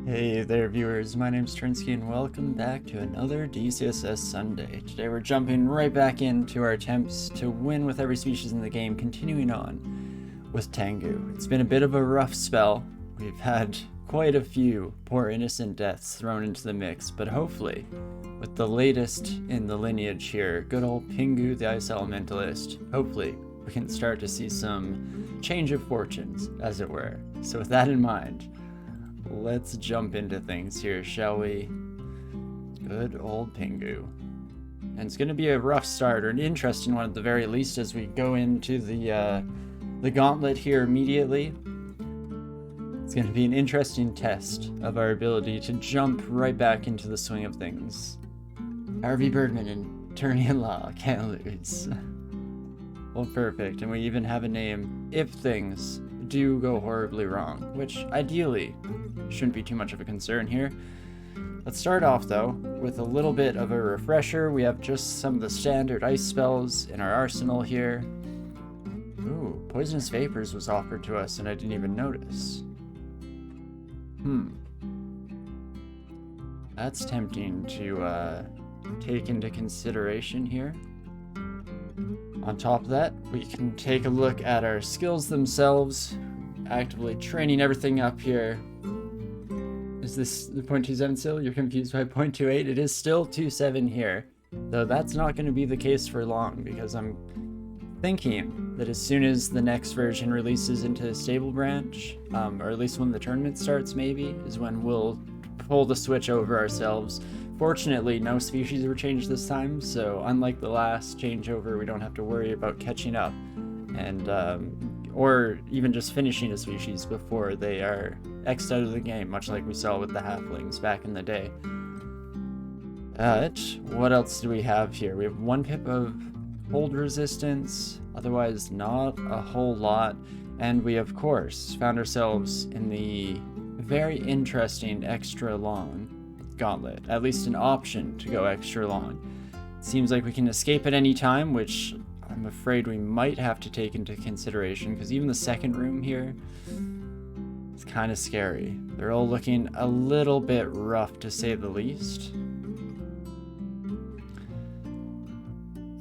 Hey there viewers, my name's Torinski and welcome back to another DCSS Sunday. Today we're jumping right back into our attempts to win with every species in the game, continuing on with Tengu. It's been a bit of a rough spell. We've had quite a few poor innocent deaths thrown into the mix, but hopefully, with the latest in the lineage here, good old Tengu the Ice Elementalist, hopefully we can start to see some change of fortunes, as it were. So with that in mind, let's jump into things here, shall we? Good old Tengu. And it's going to be a rough start, or an interesting one at the very least, as we go into the gauntlet here immediately. It's going to be an interesting test of our ability to jump right back into the swing of things. Harvey Birdman and Turnian Law can't lose. Well, perfect. And we even have a name if things do go horribly wrong, which ideally shouldn't be too much of a concern here. Let's start off though with a little bit of a refresher. We have just some of the standard ice spells in our arsenal here. Ooh, Poisonous Vapors was offered to us and I didn't even notice. That's tempting to take into consideration here. On top of that, we can take a look at our skills themselves, actively training everything up here. Is this the 0.27 still? You're confused by 0.28? It is still 2.7 here, though that's not going to be the case for long, because I'm thinking that as soon as the next version releases into Stable Branch, or at least when the tournament starts maybe, is when we'll pull the switch over ourselves. Fortunately, no species were changed this time, so unlike the last changeover, we don't have to worry about catching up and or even just finishing a species before they are X'd out of the game, much like we saw with the halflings back in the day. But what else do we have here? We have 1 pip of hold resistance, otherwise not a whole lot, and we of course found ourselves in the very interesting extra long gauntlet, at least an option to go extra long. It seems like we can escape at any time, which I'm afraid we might have to take into consideration, because even the second room here is kind of scary. They're all looking a little bit rough, to say the least.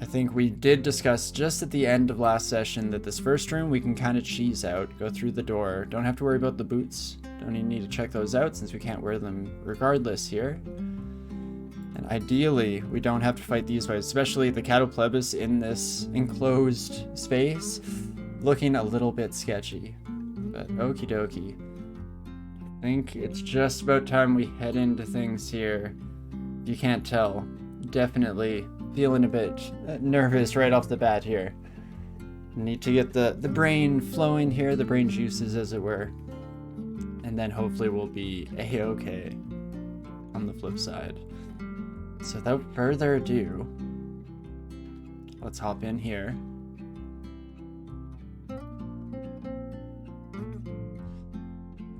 I think we did discuss just at the end of last session that this first room we can kind of cheese out, go through the door, don't have to worry about the boots. Don't even need to check those out since we can't wear them regardless here. And ideally, we don't have to fight these guys, especially the Catoplebis in this enclosed space, looking a little bit sketchy. But okie dokie. I think it's just about time we head into things here. If you can't tell, definitely feeling a bit nervous right off the bat here. Need to get the brain flowing here, the brain juices as it were. And then hopefully we'll be a-okay on the flip side. So without further ado, let's hop in here.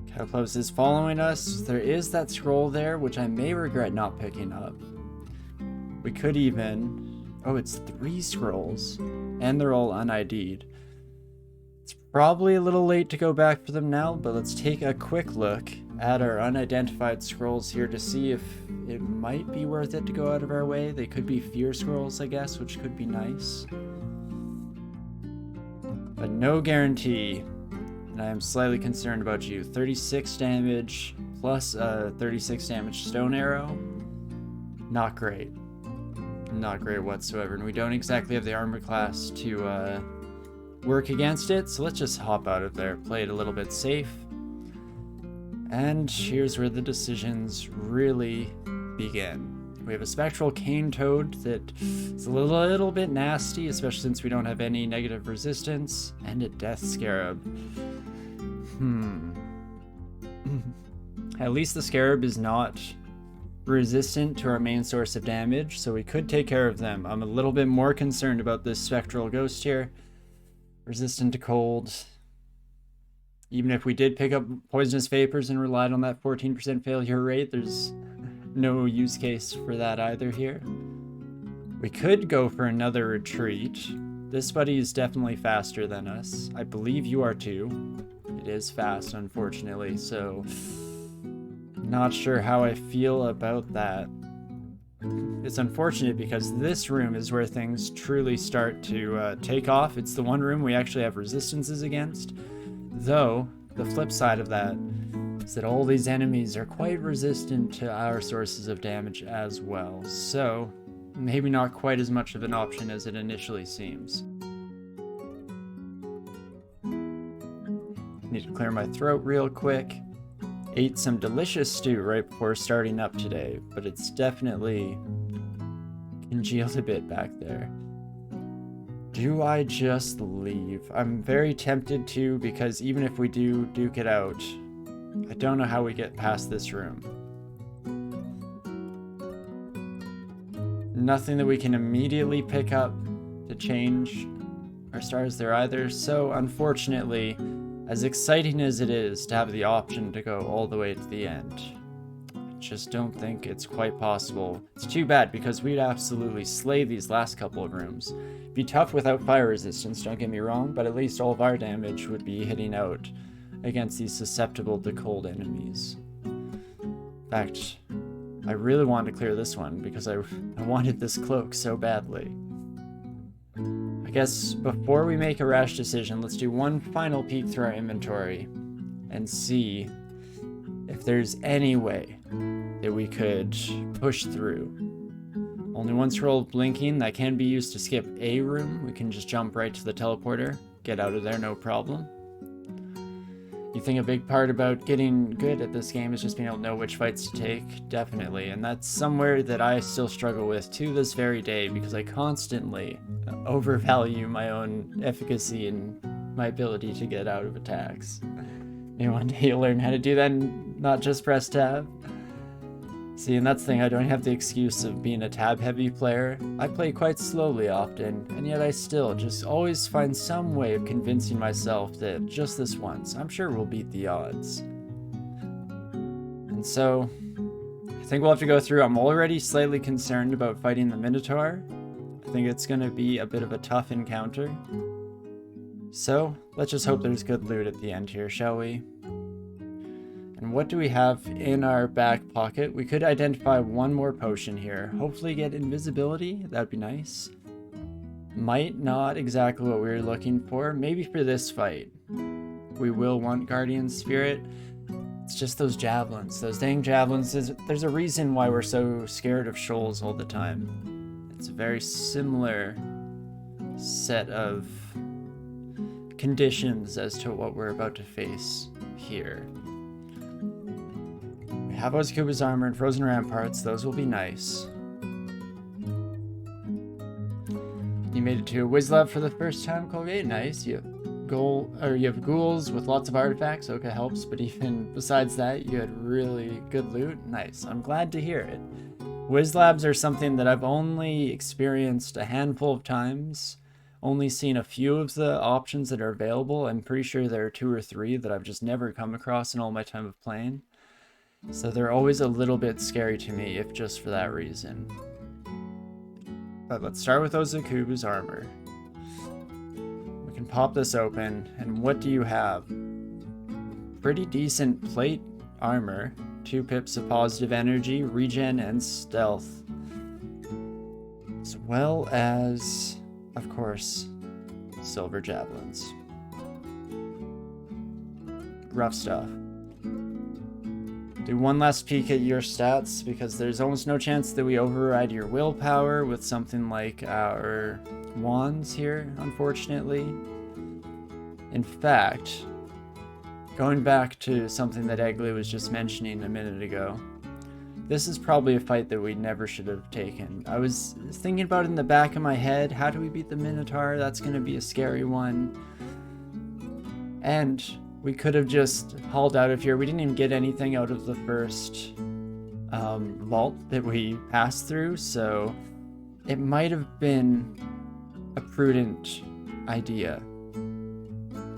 Catoplebis is following us. There is that scroll there, which I may regret not picking up. We could even... Oh, it's 3 scrolls, and they're all un-ID'd. It's probably a little late to go back for them now, but let's take a quick look at our unidentified scrolls here to see if it might be worth it to go out of our way. They could be fear scrolls, I guess, which could be nice. But no guarantee, and I am slightly concerned about you. 36 damage plus a 36 damage stone arrow. Not great. Not great whatsoever, and we don't exactly have the armor class to work against it, so let's just hop out of there, play it a little bit safe. And here's where the decisions really begin. We have a spectral cane toad that is a little bit nasty, especially since we don't have any negative resistance, and a death scarab. At least the scarab is not resistant to our main source of damage, so we could take care of them. I'm a little bit more concerned about this spectral ghost here. Resistant to cold. Even if we did pick up Poisonous Vapors and relied on that 14% failure rate, there's no use case for that either here. We could go for another retreat. This buddy is definitely faster than us. I believe you are too. It is fast, unfortunately, so Not sure how I feel about that. It's unfortunate because this room is where things truly start to take off. It's the one room we actually have resistances against. Though, the flip side of that is that all these enemies are quite resistant to our sources of damage as well. So, maybe not quite as much of an option as it initially seems. Need to clear my throat real quick. Ate some delicious stew right before starting up today, but it's definitely congealed a bit back there. Do I just leave? I'm very tempted to, because even if we do duke it out, I don't know how we get past this room. Nothing that we can immediately pick up to change our stars there either, so unfortunately, as exciting as it is to have the option to go all the way to the end, I just don't think it's quite possible. It's too bad because we'd absolutely slay these last couple of rooms. Be tough without fire resistance, don't get me wrong, but at least all of our damage would be hitting out against these susceptible to cold enemies. In fact, I really wanted to clear this one because I wanted this cloak so badly. I guess before we make a rash decision, let's do one final peek through our inventory and see if there's any way that we could push through. Only one scroll of blinking that can be used to skip a room. We can just jump right to the teleporter, get out of there, no problem. You think a big part about getting good at this game is just being able to know which fights to take? Definitely, and that's somewhere that I still struggle with to this very day because I constantly overvalue my own efficacy and my ability to get out of attacks. Maybe one day you'll learn how to do that and not just press tab. See, and that's the thing, I don't have the excuse of being a tab-heavy player. I play quite slowly often, and yet I still just always find some way of convincing myself that just this once, I'm sure we'll beat the odds. And so, I think we'll have to go through. I'm already slightly concerned about fighting the Minotaur. I think it's going to be a bit of a tough encounter. So, let's just hope there's good loot at the end here, shall we? And what do we have in our back pocket? We could identify one more potion here. Hopefully get invisibility. That'd be nice. Might not exactly what we were looking for. Maybe for this fight. We will want Guardian Spirit. It's just those javelins. Those dang javelins. There's a reason why we're so scared of shoals all the time. It's a very similar set of conditions as to what we're about to face here. We have Ozakuba's armor and frozen ramparts. Those will be nice. You made it to a Wiz Lab for the first time, Colgate. Nice. You have ghouls with lots of artifacts. Okay, helps. But even besides that, you had really good loot. Nice. I'm glad to hear it. Wiz Labs are something that I've only experienced a handful of times. Only seen a few of the options that are available. I'm pretty sure there are 2 or 3 that I've just never come across in all my time of playing. So they're always a little bit scary to me, if just for that reason. But let's start with Ozakuba's armor. We can pop this open, and what do you have? Pretty decent plate armor. 2 pips of positive energy, regen, and stealth. As well as, of course, silver javelins. Rough stuff. Do one last peek at your stats, because there's almost no chance that we override your willpower with something like our wands here, unfortunately. In fact, going back to something that Egley was just mentioning a minute ago, this is probably a fight that we never should have taken. I was thinking about it in the back of my head, how do we beat the Minotaur? That's going to be a scary one. And we could have just hauled out of here. We didn't even get anything out of the first vault that we passed through, so it might have been a prudent idea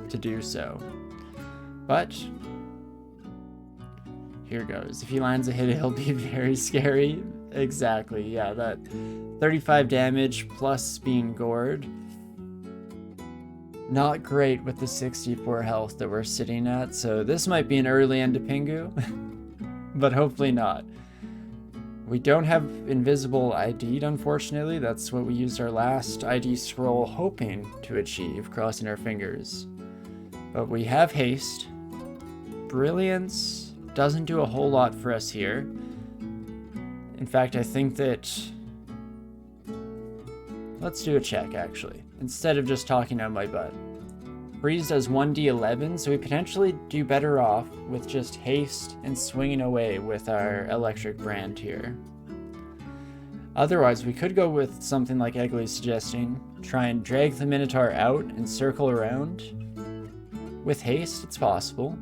to do so. But here goes. If he lands a hit, it'll be very scary. Exactly, yeah, that 35 damage plus being gored. Not great with the 64 health that we're sitting at, so this might be an early end to Tengu. but hopefully not. We don't have invisible ID'd, unfortunately. That's what we used our last ID scroll hoping to achieve, crossing our fingers. But we have haste. Brilliance doesn't do a whole lot for us here. In fact, I think that... Let's do a check, actually, instead of just talking out my butt. Freeze does 1d11, so we potentially do better off with just haste and swinging away with our electric brand here. Otherwise, we could go with something like Egley's suggesting, try and drag the Minotaur out and circle around. With haste, it's possible.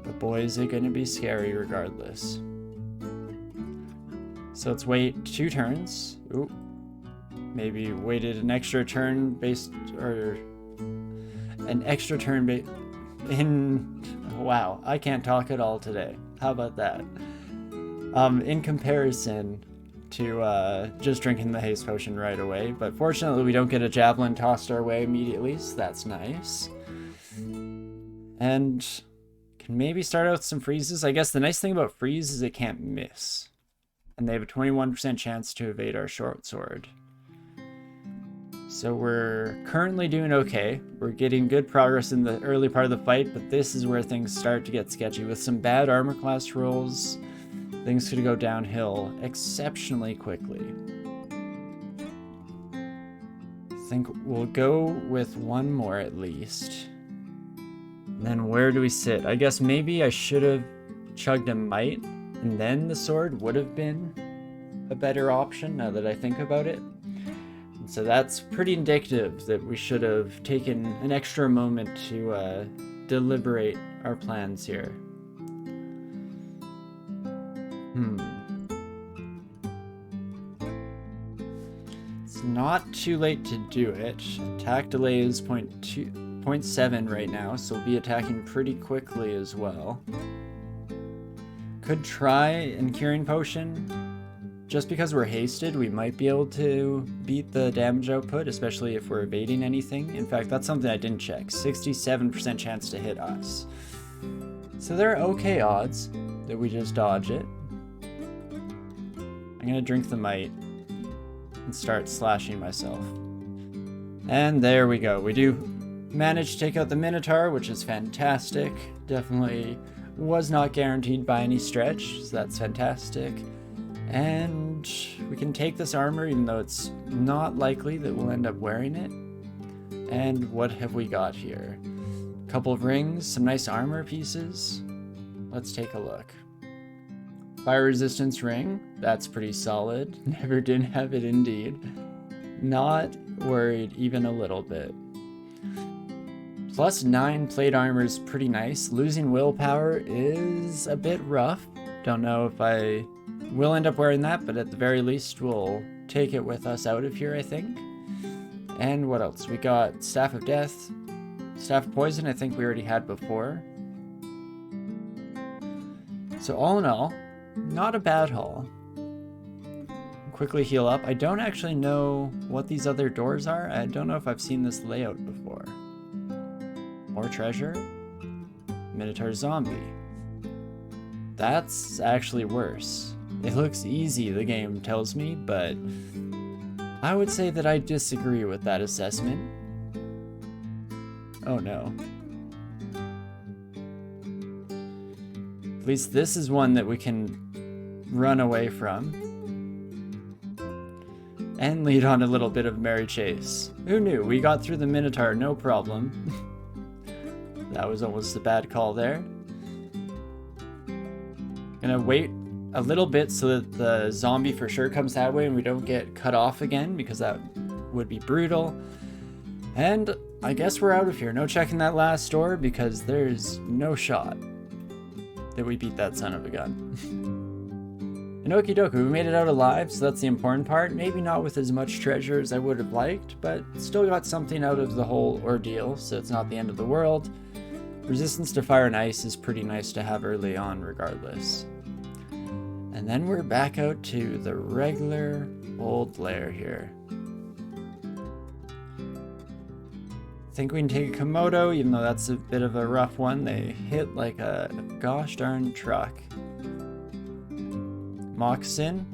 But boy, is it going to be scary regardless. So let's wait 2 turns. Ooh. Maybe waited an extra turn based, or an extra turn wow, I can't talk at all today. How about that? In comparison to just drinking the haste potion right away, but fortunately we don't get a javelin tossed our way immediately, so that's nice. And can maybe start out with some freezes. I guess the nice thing about freeze is it can't miss, and they have a 21% chance to evade our short sword. So we're currently doing okay. We're getting good progress in the early part of the fight, but this is where things start to get sketchy. With some bad armor class rolls, things could go downhill exceptionally quickly. I think we'll go with one more at least. And then where do we sit? I guess maybe I should have chugged a might, and then the sword would have been a better option now that I think about it. So that's pretty indicative that we should have taken an extra moment to deliberate our plans here. It's not too late to do it. Attack delay is 0.7 right now, so we'll be attacking pretty quickly as well. Could try and Curing Potion. Just because we're hasted, we might be able to beat the damage output, especially if we're evading anything. In fact, that's something I didn't check. 67% chance to hit us. So there are okay odds that we just dodge it. I'm gonna drink the might and start slashing myself. And there we go. We do manage to take out the Minotaur, which is fantastic. Definitely was not guaranteed by any stretch, so that's fantastic. And we can take this armor, even though it's not likely that we'll end up wearing it. And what have we got here? A couple of rings, some nice armor pieces. Let's take a look. Fire resistance ring, that's pretty solid. Never did have it indeed. Not worried even a little bit. Plus 9 plate armor is pretty nice. Losing willpower is a bit rough. Don't know if I will end up wearing that, but at the very least we'll take it with us out of here, I think. And what else? We got Staff of Death, Staff of Poison, I think we already had before. So all in all, not a bad haul. Quickly heal up. I don't actually know what these other doors are. I don't know if I've seen this layout before. More treasure. Minotaur zombie. That's actually worse. It looks easy, the game tells me, but I would say that I disagree with that assessment. Oh no. At least this is one that we can run away from and lead on a little bit of merry chase. Who knew? We got through the Minotaur, no problem. That was almost a bad call there. Gonna wait a little bit so that the zombie for sure comes that way and we don't get cut off again, because that would be brutal. And I guess we're out of here. No checking that last door, because there's no shot that we beat that son of a gun. And okie dokie, we made it out alive, so that's the important part. Maybe not with as much treasure as I would have liked, but still got something out of the whole ordeal, so it's not the end of the world. Resistance to fire and ice is pretty nice to have early on regardless. And then we're back out to the regular old lair here. think we can take a Komodo, even though that's a bit of a rough one. They hit like a gosh darn truck. Moccasin,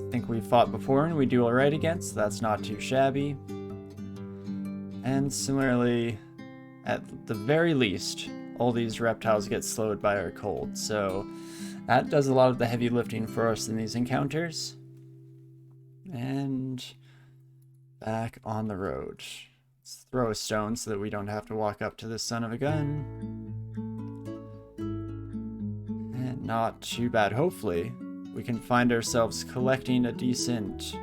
I think we fought before and we do alright against, so that's not too shabby. And similarly, at the very least, all these reptiles get slowed by our cold, so that does a lot of the heavy lifting for us in these encounters. And back on the road. Let's throw a stone so that we don't have to walk up to this son of a gun. And not too bad. Hopefully, we can find ourselves collecting a decent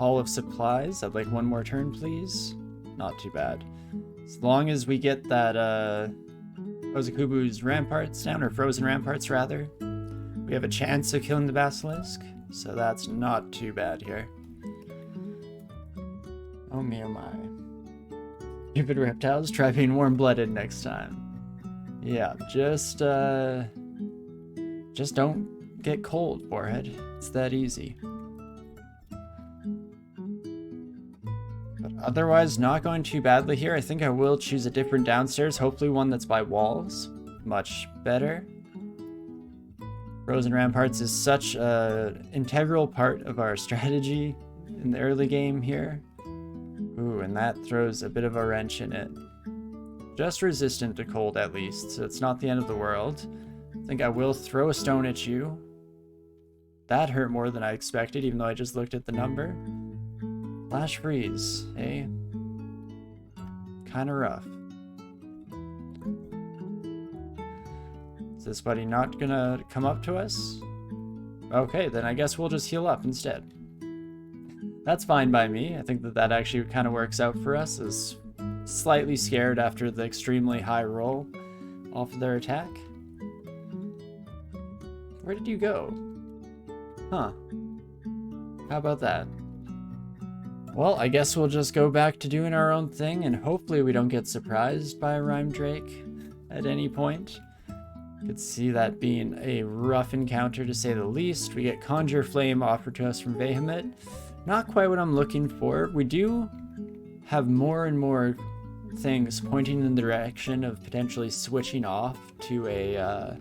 haul of supplies. I'd like one more turn, please. Not too bad. As long as we get that Ozakubu's ramparts down, or frozen ramparts rather, we have a chance of killing the basilisk, so that's not too bad here. Oh me oh my. Stupid reptiles, try being warm-blooded next time. Yeah, just don't get cold, Warhead. It's that easy. But otherwise, not going too badly here. I think I will choose a different downstairs, hopefully one that's by walls. Much better. Frozen Ramparts is such an integral part of our strategy in the early game here. Ooh, and that throws a bit of a wrench in it. Just resistant to cold at least, so it's not the end of the world. I think I will throw a stone at you. That hurt more than I expected, even though I just looked at the number. Flash freeze, eh? Kinda rough. Is this buddy not gonna come up to us? Okay, then I guess we'll just heal up instead. That's fine by me. I think that actually kind of works out for us, as slightly scared after the extremely high roll off of their attack. Where did you go? Huh. How about that? Well, I guess we'll just go back to doing our own thing, and hopefully we don't get surprised by a Rhyme Drake at any point. Could see that being a rough encounter to say the least. We get Conjure Flame offered to us from Behemoth. Not quite what I'm looking for. We do have more and more things pointing in the direction of potentially switching off to a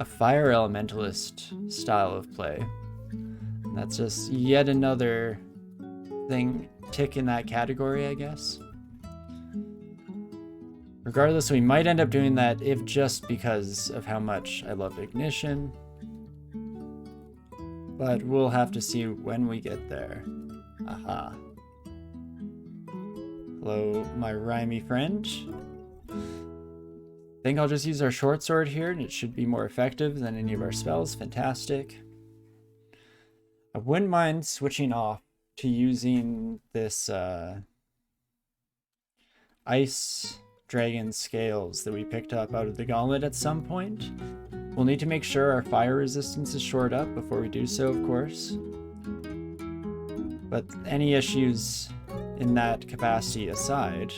Fire Elementalist style of play. And that's just yet another thing tick in that category, I guess. Regardless, we might end up doing that if just because of how much I love Ignition. But we'll have to see when we get there. Aha. Hello, my rhymey friend. I think I'll just use our short sword here, and it should be more effective than any of our spells. Fantastic. I wouldn't mind switching off to using this ice dragon scales that we picked up out of the gauntlet at some point. We'll need to make sure our fire resistance is shored up before we do so, of course. But any issues in that capacity aside,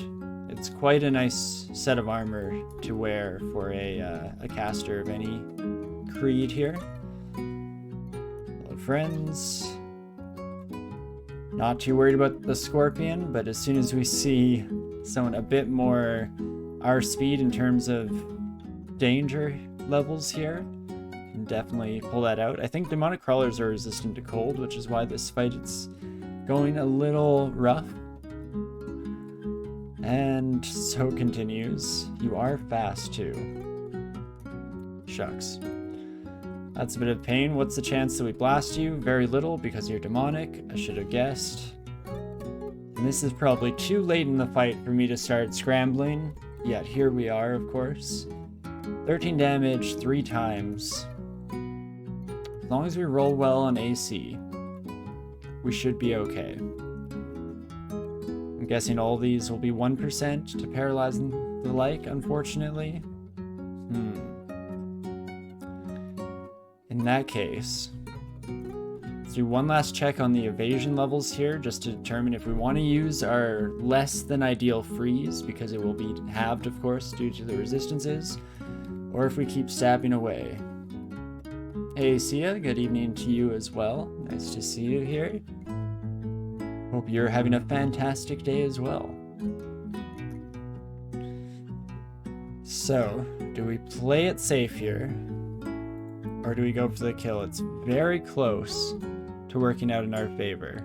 it's quite a nice set of armor to wear for a caster of any creed here. Hello, friends. Not too worried about the scorpion, but as soon as we see someone a bit more our speed in terms of danger levels here, can definitely pull that out. I think demonic crawlers are resistant to cold, which is why this fight is going a little rough. And so continues. You are fast too. Shucks. That's a bit of pain. What's the chance that we blast you? Very little, because you're demonic. I should have guessed. And this is probably too late in the fight for me to start scrambling. Yet here we are, of course. 13 damage 3 times. As long as we roll well on AC, we should be okay. I'm guessing all these will be 1% to paralyze and the like, unfortunately. In that case, let's do one last check on the evasion levels here, just to determine if we want to use our less than ideal freeze, because it will be halved, of course, due to the resistances, or if we keep stabbing away. Hey, Sia, good evening to you as well. Nice to see you here. Hope you're having a fantastic day as well. So, do we play it safe here? Or do we go for the kill? It's very close to working out in our favor.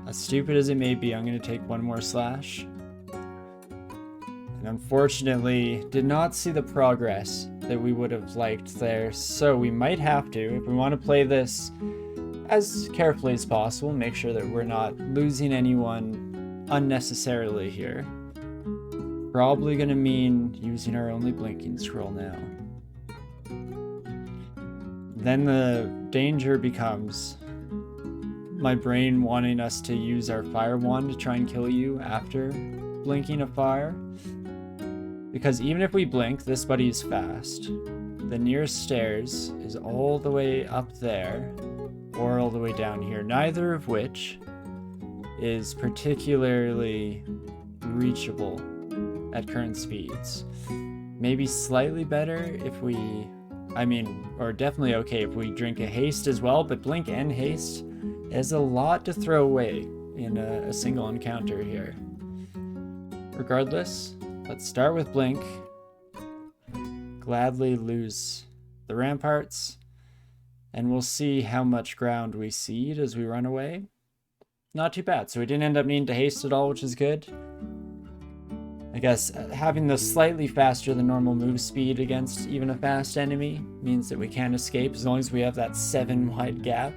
As stupid as it may be, I'm going to take one more slash. And unfortunately, did not see the progress that we would have liked there. So we might have to, if we want to play this as carefully as possible, make sure that we're not losing anyone unnecessarily here. Probably going to mean using our only blinking scroll now. Then the danger becomes my brain wanting us to use our fire wand to try and kill you after blinking a fire. Because even if we blink, this buddy is fast. The nearest stairs is all the way up there, or all the way down here, neither of which is particularly reachable at current speeds. Maybe slightly better if we, or definitely okay if we drink a haste as well, but blink and haste is a lot to throw away in a single encounter here. Regardless, let's start with blink. Gladly lose the ramparts, and we'll see how much ground we cede as we run away. Not too bad, so we didn't end up needing to haste at all, which is good. I guess having the slightly faster than normal move speed against even a fast enemy means that we can escape as long as we have that 7 wide gap.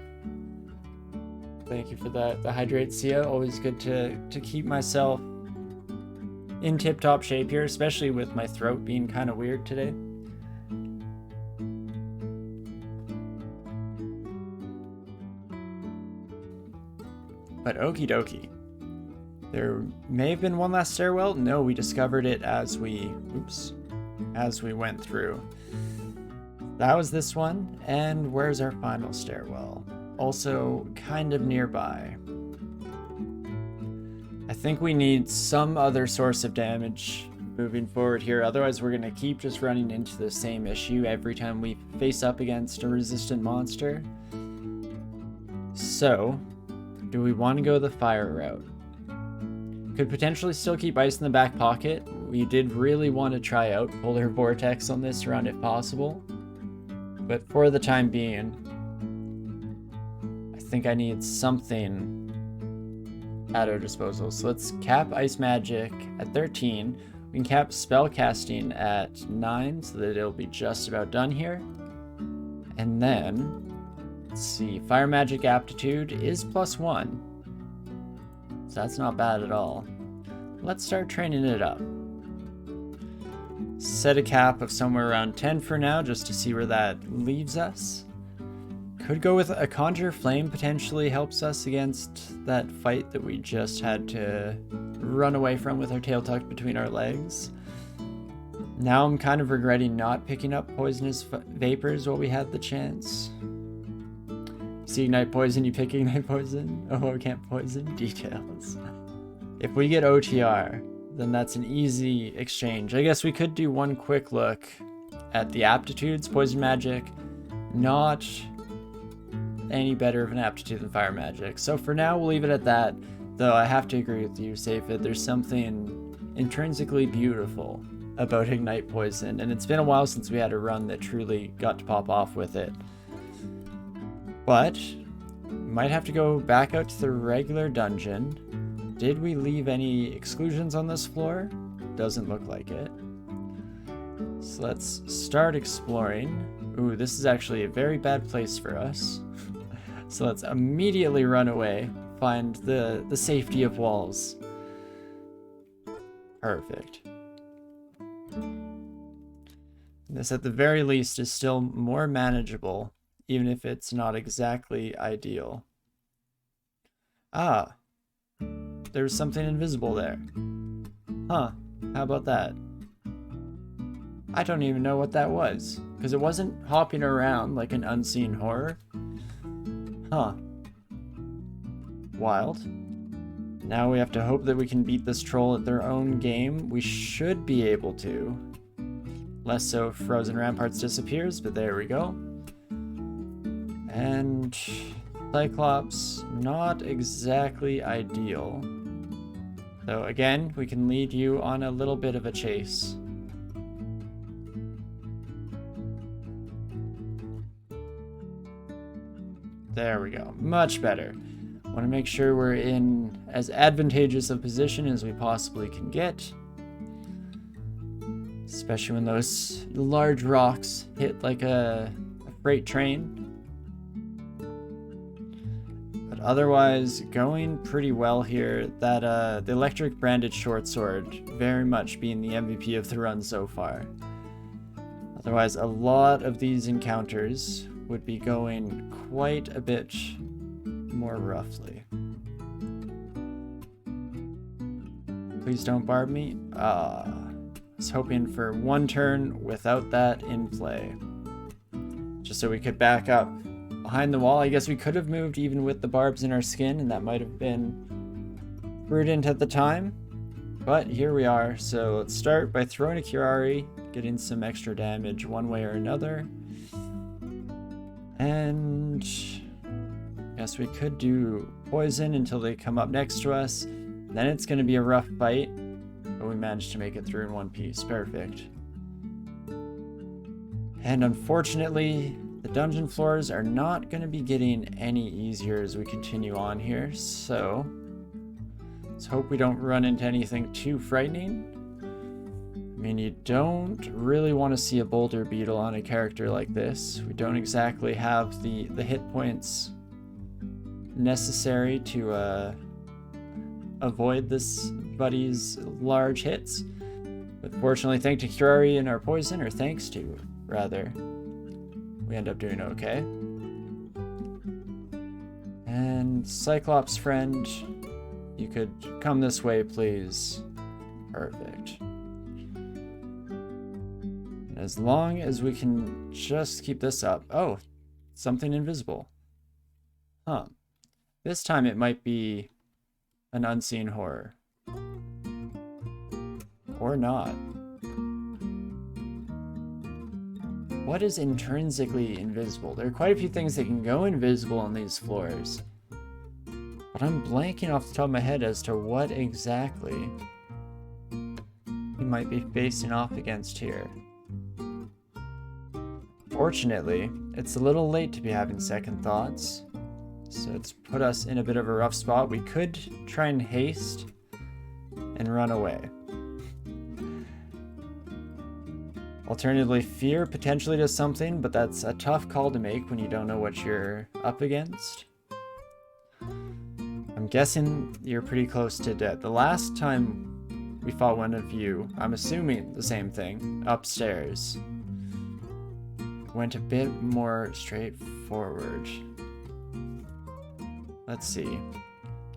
Thank you for the hydrate, Sia. Always good to keep myself in tip-top shape here, especially with my throat being kind of weird today. But okie dokie. There may have been one last stairwell. No, we discovered it as we went through. That was this one. And where's our final stairwell? Also kind of nearby. I think we need some other source of damage moving forward here. Otherwise, we're going to keep just running into the same issue every time we face up against a resistant monster. So, do we want to go the fire route? Could potentially still keep ice in the back pocket. We did really want to try out polar vortex on this run if possible. But for the time being, I think I need something at our disposal. So let's cap ice magic at 13. We can cap spell casting at 9 so that it'll be just about done here. And then, let's see, fire magic aptitude is +1. So that's not bad at all. Let's start training it up. Set a cap of somewhere around 10 for now, just to see where that leaves us. Could go with a Conjure Flame, potentially helps us against that fight that we just had to run away from with our tail tucked between our legs. Now I'm kind of regretting not picking up Poisonous Vapors while we had the chance. See Ignite Poison, you pick Ignite Poison? Oh, I can't poison? Details. If we get OTR, then that's an easy exchange. I guess we could do one quick look at the aptitudes. Poison Magic, not any better of an aptitude than Fire Magic. So for now, we'll leave it at that. Though I have to agree with you, Safid, there's something intrinsically beautiful about Ignite Poison. And it's been a while since we had a run that truly got to pop off with it. But, might have to go back out to the regular dungeon. Did we leave any exclusions on this floor? Doesn't look like it. So let's start exploring. Ooh, this is actually a very bad place for us. So let's immediately run away, find the safety of walls. Perfect. This at the very least is still more manageable, even if it's not exactly ideal. Ah, there's something invisible there. Huh, how about that? I don't even know what that was, because it wasn't hopping around like an unseen horror. Huh. Wild. Now we have to hope that we can beat this troll at their own game. We should be able to. Less so if Frozen Ramparts disappears, but there we go. And Cyclops, not exactly ideal. So again, we can lead you on a little bit of a chase. There we go. Much better. Want to make sure we're in as advantageous a position as we possibly can get. Especially when those large rocks hit like a freight train. But otherwise, going pretty well here. That the electric branded short sword very much being the MVP of the run so far. Otherwise, a lot of these encounters would be going quite a bit more roughly. Please don't barb me. I was hoping for one turn without that in play. Just so we could back up behind the wall. I guess we could have moved even with the barbs in our skin, and that might have been prudent at the time. But here we are. So let's start by throwing a Curari, getting some extra damage one way or another. And yes, we could do poison until they come up next to us. Then it's going to be a rough fight, but we managed to make it through in one piece. Perfect. And unfortunately, the dungeon floors are not going to be getting any easier as we continue on here. So let's hope we don't run into anything too frightening. I mean, you don't really want to see a boulder beetle on a character like this. We don't exactly have the hit points necessary to avoid this buddy's large hits. But fortunately, thanks to Curari and our poison, or thanks to, rather, we end up doing okay. And Cyclops friend, you could come this way, please. Perfect. As long as we can just keep this up. Oh, something invisible. Huh. This time it might be an unseen horror. Or not. What is intrinsically invisible? There are quite a few things that can go invisible on these floors. But I'm blanking off the top of my head as to what exactly we might be facing off against here. Fortunately, it's a little late to be having second thoughts, so it's put us in a bit of a rough spot. We could try and haste and run away. Alternatively, fear potentially does something, but that's a tough call to make when you don't know what you're up against. I'm guessing you're pretty close to dead. The last time we fought one of you, I'm assuming the same thing, upstairs, went a bit more straightforward. Let's see.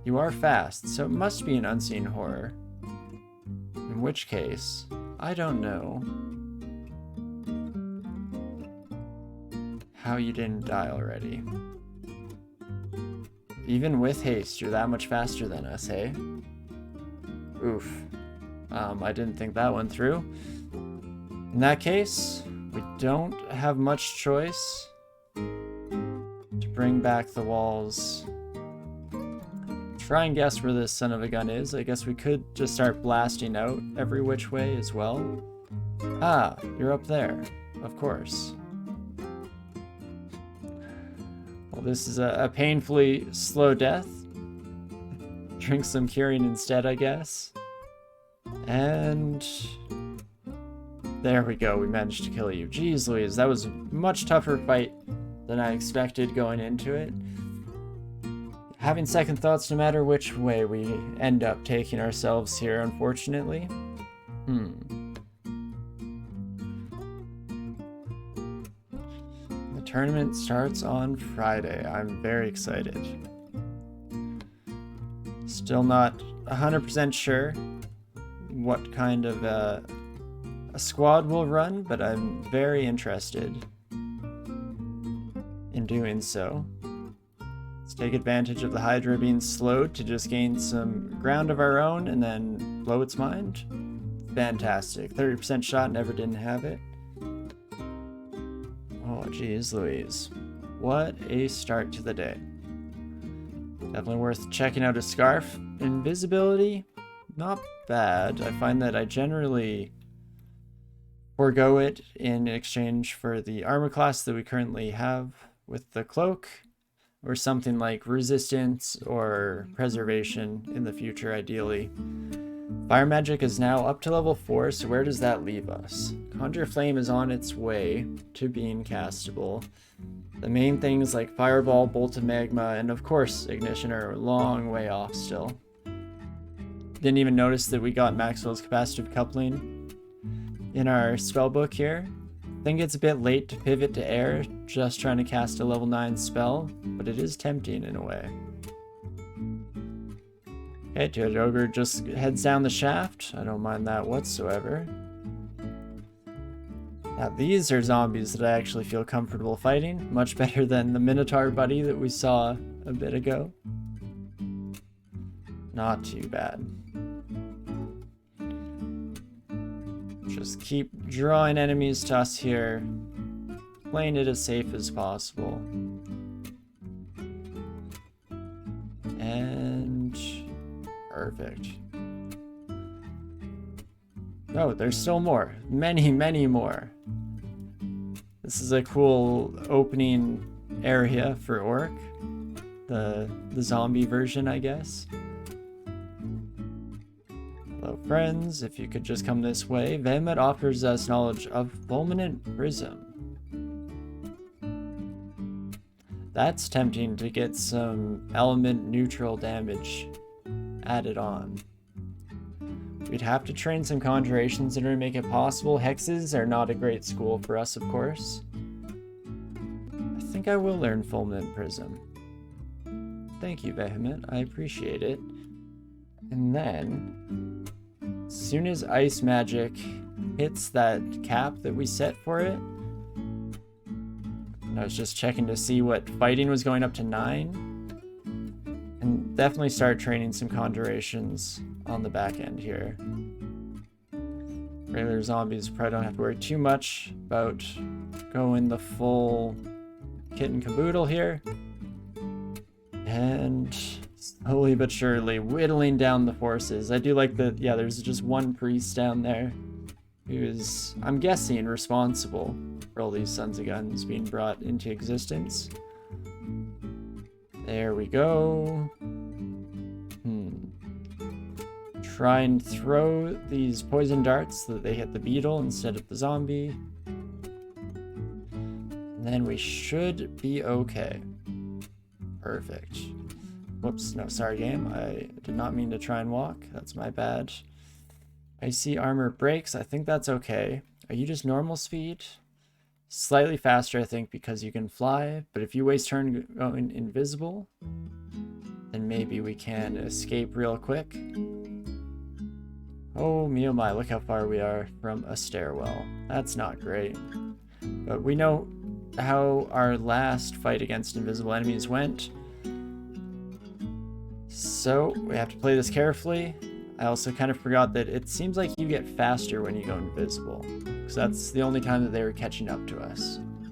You are fast, so it must be an unseen horror. In which case, I don't know how you didn't die already. Even with haste, you're that much faster than us, hey? Oof. I didn't think that one through. In that case, we don't have much choice to bring back the walls. Try and guess where this son of a gun is. I guess we could just start blasting out every which way as well. Ah, you're up there. Of course. Well, this is a painfully slow death. Drink some curing instead, I guess. And there we go, we managed to kill you. Jeez Louise, that was a much tougher fight than I expected going into it. Having second thoughts no matter which way we end up taking ourselves here, unfortunately. The tournament starts on Friday. I'm very excited. Still not 100% sure what kind of a squad will run, but I'm very interested in doing so. Let's take advantage of the Hydra being slowed to just gain some ground of our own and then blow its mind. Fantastic. 30% shot, never didn't have it. Oh, geez Louise. What a start to the day. Definitely worth checking out a scarf. Invisibility, not bad. I find that I generally forego it in exchange for the armor class that we currently have with the cloak, or something like resistance or preservation in the future, ideally. Fire magic is now up to level 4, so where does that leave us? Conjure Flame is on its way to being castable. The main things like Fireball, Bolt of Magma, and of course Ignition are a long way off still. Didn't even notice that we got Maxwell's Capacitive Coupling in our spellbook here. I think it's a bit late to pivot to air, just trying to cast a level 9 spell, but it is tempting in a way. Okay, Two-Headed Ogre just heads down the shaft. I don't mind that whatsoever. Now these are zombies that I actually feel comfortable fighting, much better than the Minotaur buddy that we saw a bit ago. Not too bad. Just keep drawing enemies to us here, playing it as safe as possible. And perfect. Oh, there's still more. Many, many more. This is a cool opening area for Orc. The zombie version, I guess. Hello, friends. If you could just come this way. Vehement offers us knowledge of Fulminant Prism. That's tempting to get some element neutral damage added on. We'd have to train some conjurations in order to make it possible. Hexes are not a great school for us, of course. I think I will learn Fulminant Prism. Thank you, Vehement. I appreciate it. And then, as soon as ice magic hits that cap that we set for it, and I was just checking to see what fighting was going up to 9, and definitely start training some conjurations on the back end here. Regular zombies probably don't have to worry too much about going the full kit and caboodle here. And slowly but surely whittling down the forces. I do like that, yeah, there's just one priest down there who is, I'm guessing, responsible for all these sons of guns being brought into existence. There we go. Try and throw these poison darts so that they hit the beetle instead of the zombie. And then we should be okay. Perfect. Whoops, no, sorry game. I did not mean to try and walk. That's my bad. Icy armor breaks. I think that's okay. Are you just normal speed? Slightly faster, I think, because you can fly. But if you waste turn going invisible, then maybe we can escape real quick. Oh, me oh my, look how far we are from a stairwell. That's not great. But we know how our last fight against invisible enemies went. So we have to play this carefully. I also kind of forgot that it seems like you get faster when you go invisible, because that's the only time that they were catching up to us.